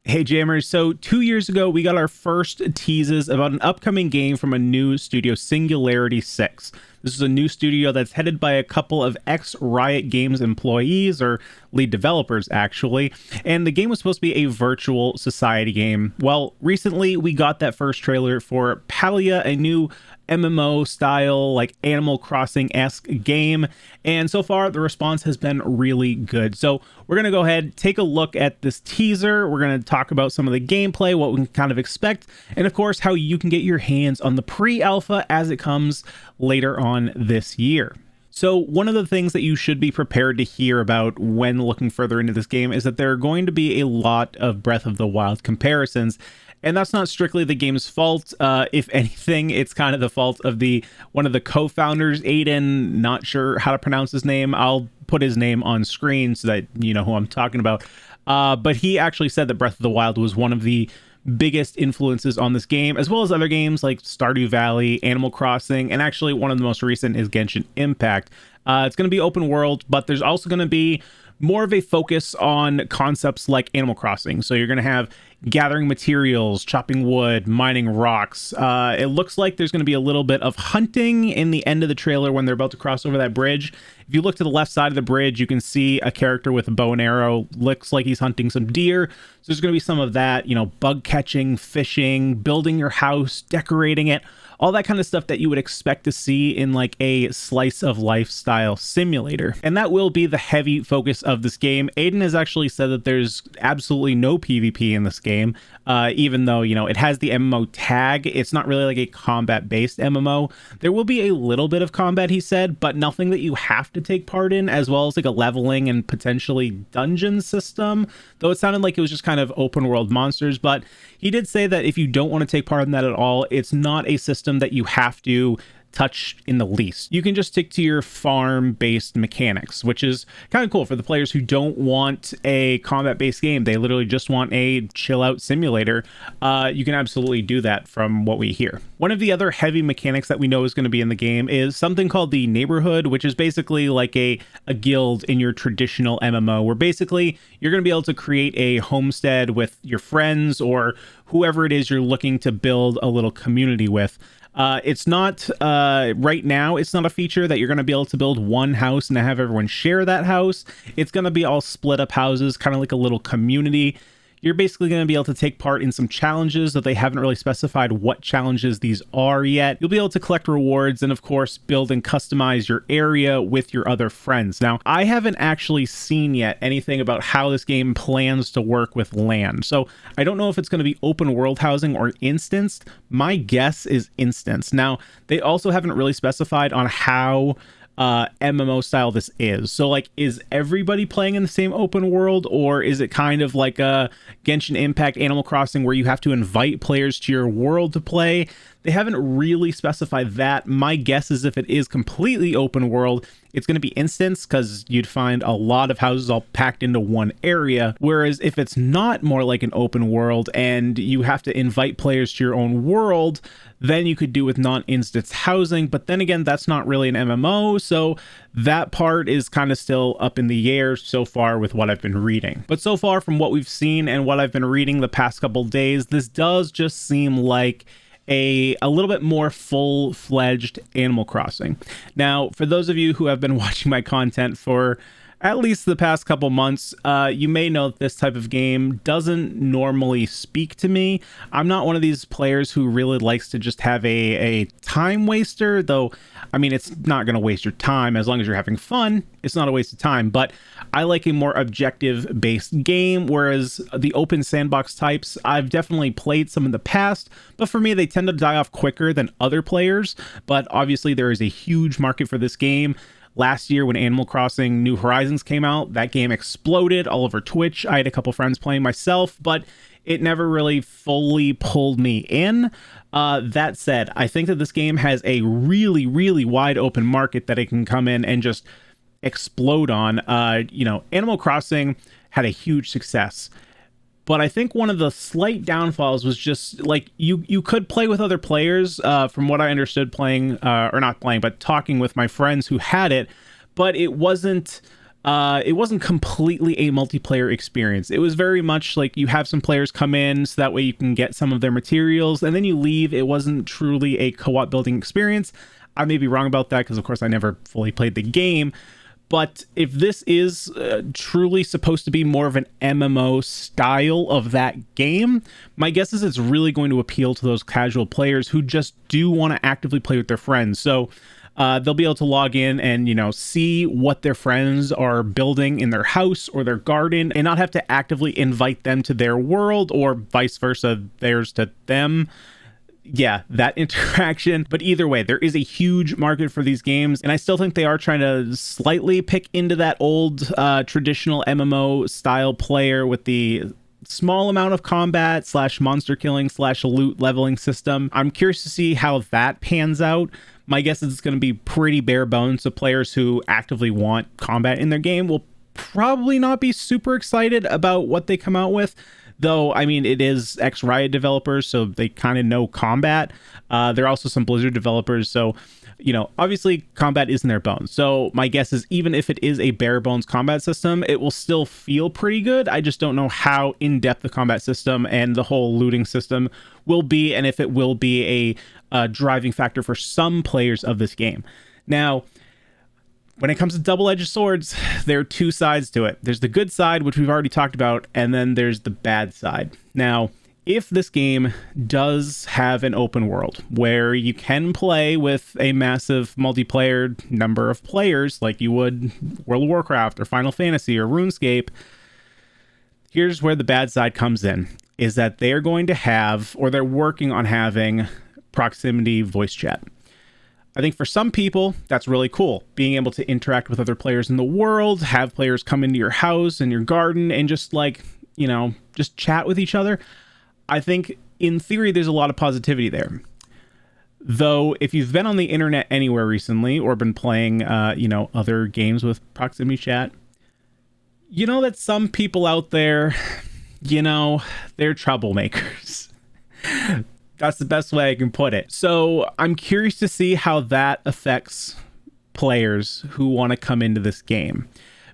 Hey Jammers, so 2 years ago we got our first teases about an upcoming game from a new studio, Singularity 6. This is a new studio that's headed by a couple of Ex-Riot Games employees, or lead developers actually, and the game was supposed to be a virtual society game. Well, recently we got that first trailer for Palia, a new MMO style, like Animal Crossing-esque game, and so far the response has been really good. So we're going to go ahead, take a look at this teaser. We're going to talk about some of the gameplay, what we can kind of expect, and of course how you can get your hands on the pre-alpha as it comes later on this year. So one of the things that you should be prepared to hear about when looking further into this game is that there are going to be a lot of Breath of the Wild comparisons. And that's not strictly the game's fault. If anything, it's kind of the fault of one of the co-founders, Aiden. Not sure how to pronounce his name. I'll put his name on screen so that you know who I'm talking about. But he actually said that Breath of the Wild was one of the biggest influences on this game, as well as other games like Stardew Valley, Animal Crossing, and actually one of the most recent is Genshin Impact. It's going to be open world, but there's also going to be more of a focus on concepts like Animal Crossing. So you're going to have gathering materials, chopping wood, mining rocks. It looks like there's going to be a little bit of hunting in the end of the trailer when they're about to cross over that bridge. If you look to the left side of the bridge, you can see a character with a bow and arrow. Looks like he's hunting some deer. So there's going to be some of that, you know, bug catching, fishing, building your house, decorating it, all that kind of stuff that you would expect to see in like a slice of lifestyle simulator. And that will be the heavy focus of this game. Aiden has actually said that there's absolutely no PvP in this game, even though, you know, it has the MMO tag. It's not really like a combat-based MMO. There will be a little bit of combat, he said, but nothing that you have to take part in, as well as like a leveling and potentially dungeon system, though it sounded like it was just kind of open world monsters. But he did say that if you don't want to take part in that at all, it's not a system that you have to touch in the least. You can just stick to your farm-based mechanics, which is kind of cool for the players who don't want a combat-based game. They literally just want a chill-out simulator. You can absolutely do that from what we hear. One of the other heavy mechanics that we know is going to be in the game is something called the neighborhood, which is basically like a guild in your traditional MMO, where basically you're going to be able to create a homestead with your friends or whoever it is you're looking to build a little community with. It's not, right now, it's not a feature that you're going to be able to build one house and have everyone share that house. It's going to be all split up houses, kind of like a little community. You're basically going to be able to take part in some challenges that they haven't really specified what challenges these are yet. You'll be able to collect rewards and, of course, build and customize your area with your other friends. Now, I haven't actually seen yet anything about how this game plans to work with land. So I don't know if it's going to be open world housing or instanced. My guess is instanced. Now, they also haven't really specified on how MMO style this is. So like, is everybody playing in the same open world, or is it kind of like a Genshin Impact, Animal Crossing, where you have to invite players to your world to play? They haven't really specified that. My guess is if it is completely open world, it's going to be instance, because you'd find a lot of houses all packed into one area. Whereas if it's not more like an open world and you have to invite players to your own world, then you could do with non-instance housing. But then again, that's not really an MMO, so that part is kind of still up in the air so far with what I've been reading. But so far from what we've seen and what I've been reading the past couple days, this does just seem like a little bit more full-fledged Animal Crossing. Now, for those of you who have been watching my content for at least the past couple months, you may know that this type of game doesn't normally speak to me. I'm not one of these players who really likes to just have a time waster, though. I mean, it's not going to waste your time as long as you're having fun. It's not a waste of time, but I like a more objective based game, whereas the open sandbox types, I've definitely played some in the past, but for me, they tend to die off quicker than other players. But obviously there is a huge market for this game. Last year when Animal Crossing New Horizons came out, that game exploded all over Twitch. I had a couple friends playing myself, but it never really fully pulled me in. That said, I think that this game has a really, really wide open market that it can come in and just explode on. You know, Animal Crossing had a huge success, but I think one of the slight downfalls was just like you could play with other players, from what I understood, playing or not playing, but talking with my friends who had it, but it wasn't it wasn't completely a multiplayer experience. It was very much like you have some players come in so that way you can get some of their materials and then you leave. It wasn't truly a co-op building experience. I may be wrong about that because, of course, I never fully played the game. But if this is truly supposed to be more of an MMO style of that game, my guess is it's really going to appeal to those casual players who just do want to actively play with their friends. So they'll be able to log in and, see what their friends are building in their house or their garden and not have to actively invite them to their world or vice versa, theirs to them. Yeah, that interaction. But either way, there is a huge market for these games, and I still think they are trying to slightly pick into that old traditional MMO style player with the small amount of combat / monster killing / loot leveling system. I'm curious to see how that pans out. My guess is it's going to be pretty bare bones, so players who actively want combat in their game will probably not be super excited about what they come out with. Though, I mean, it is Ex-Riot developers, so they kind of know combat. There are also some Blizzard developers, so, obviously combat is in their bones. So my guess is even if it is a bare bones combat system, it will still feel pretty good. I just don't know how in-depth the combat system and the whole looting system will be, and if it will be a driving factor for some players of this game. Now, when it comes to double-edged swords, there are two sides to it. There's the good side, which we've already talked about, and then there's the bad side. Now, if this game does have an open world where you can play with a massive multiplayer number of players like you would World of Warcraft or Final Fantasy or RuneScape, here's where the bad side comes in, is that they're going to have, or they're working on having, proximity voice chat. I think for some people, that's really cool. Being able to interact with other players in the world, have players come into your house and your garden and just just chat with each other. I think in theory, there's a lot of positivity there. Though, if you've been on the internet anywhere recently or been playing, other games with proximity chat, you know that some people out there, they're troublemakers. That's the best way I can put it. So I'm curious to see how that affects players who want to come into this game,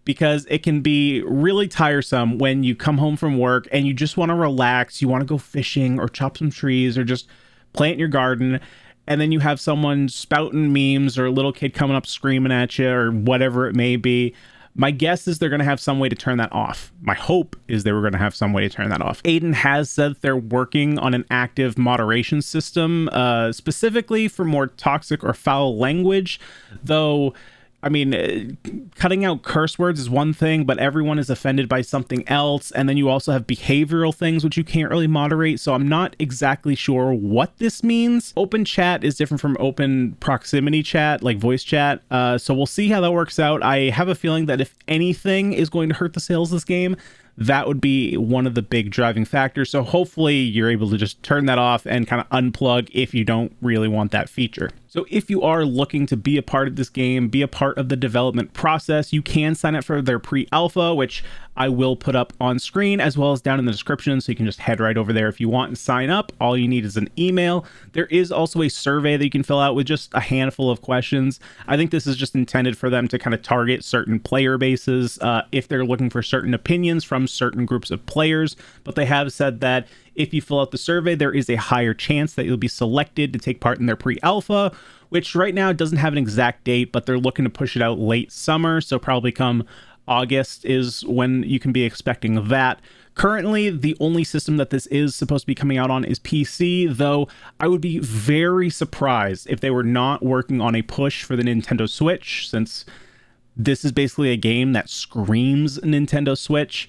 because it can be really tiresome when you come home from work and you just want to relax. You want to go fishing or chop some trees or just plant your garden. And then you have someone spouting memes or a little kid coming up screaming at you or whatever it may be. My guess is they're going to have some way to turn that off. My hope is they were going to have some way to turn that off. Aiden has said they're working on an active moderation system, specifically for more toxic or foul language, though. I mean, cutting out curse words is one thing, but everyone is offended by something else. And then you also have behavioral things, which you can't really moderate. So I'm not exactly sure what this means. Open chat is different from open proximity chat, like voice chat. So we'll see how that works out. I have a feeling that if anything is going to hurt the sales of this game, that would be one of the big driving factors. So hopefully you're able to just turn that off and kind of unplug if you don't really want that feature. So if you are looking to be a part of this game, be a part of the development process, you can sign up for their pre-alpha, which I will put up on screen as well as down in the description. So you can just head right over there if you want and sign up. All you need is an email. There is also a survey that you can fill out with just a handful of questions. I think this is just intended for them to kind of target certain player bases if they're looking for certain opinions from certain groups of players. But they have said that if you fill out the survey, there is a higher chance that you'll be selected to take part in their pre-alpha, which right now doesn't have an exact date, but they're looking to push it out late summer. So probably come August is when you can be expecting that. Currently, the only system that this is supposed to be coming out on is PC, though I would be very surprised if they were not working on a push for the Nintendo Switch, since this is basically a game that screams Nintendo Switch.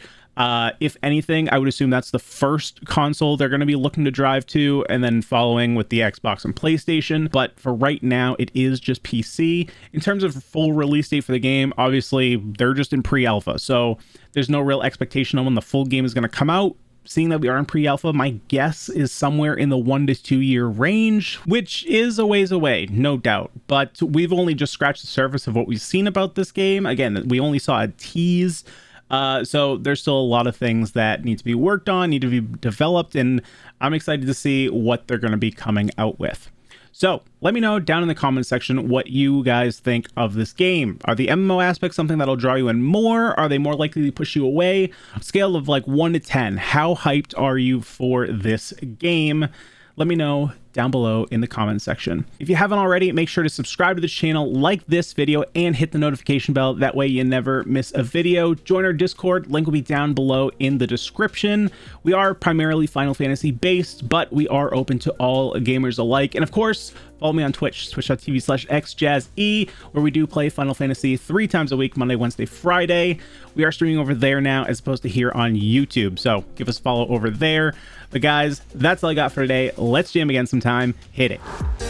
If anything, I would assume that's the first console they're going to be looking to drive to, and then following with the Xbox and PlayStation. But for right now, it is just PC. In terms of full release date for the game, obviously, they're just in pre-alpha, so there's no real expectation on when the full game is going to come out. Seeing that we are in pre-alpha, my guess is somewhere in the 1 to 2 year range, which is a ways away, no doubt. But we've only just scratched the surface of what we've seen about this game. Again, we only saw a tease. So there's still a lot of things that need to be worked on, need to be developed, and I'm excited to see what they're going to be coming out with. So let me know down in the comment section what you guys think of this game. Are the MMO aspects something that'll draw you in more? Are they more likely to push you away? A scale of like 1 to 10, how hyped are you for this game? Let me know down below in the comment section. If you haven't already, make sure to subscribe to this channel, like this video, and hit the notification bell. That way you never miss a video. Join our Discord, link will be down below in the description. We are primarily Final Fantasy based, but we are open to all gamers alike. And of course, follow me on Twitch, twitch.tv/xjazze, where we do play Final Fantasy 3 times a week, Monday, Wednesday, Friday. We are streaming over there now as opposed to here on YouTube. So give us a follow over there. But guys, that's all I got for today. Let's jam again sometime. Hit it.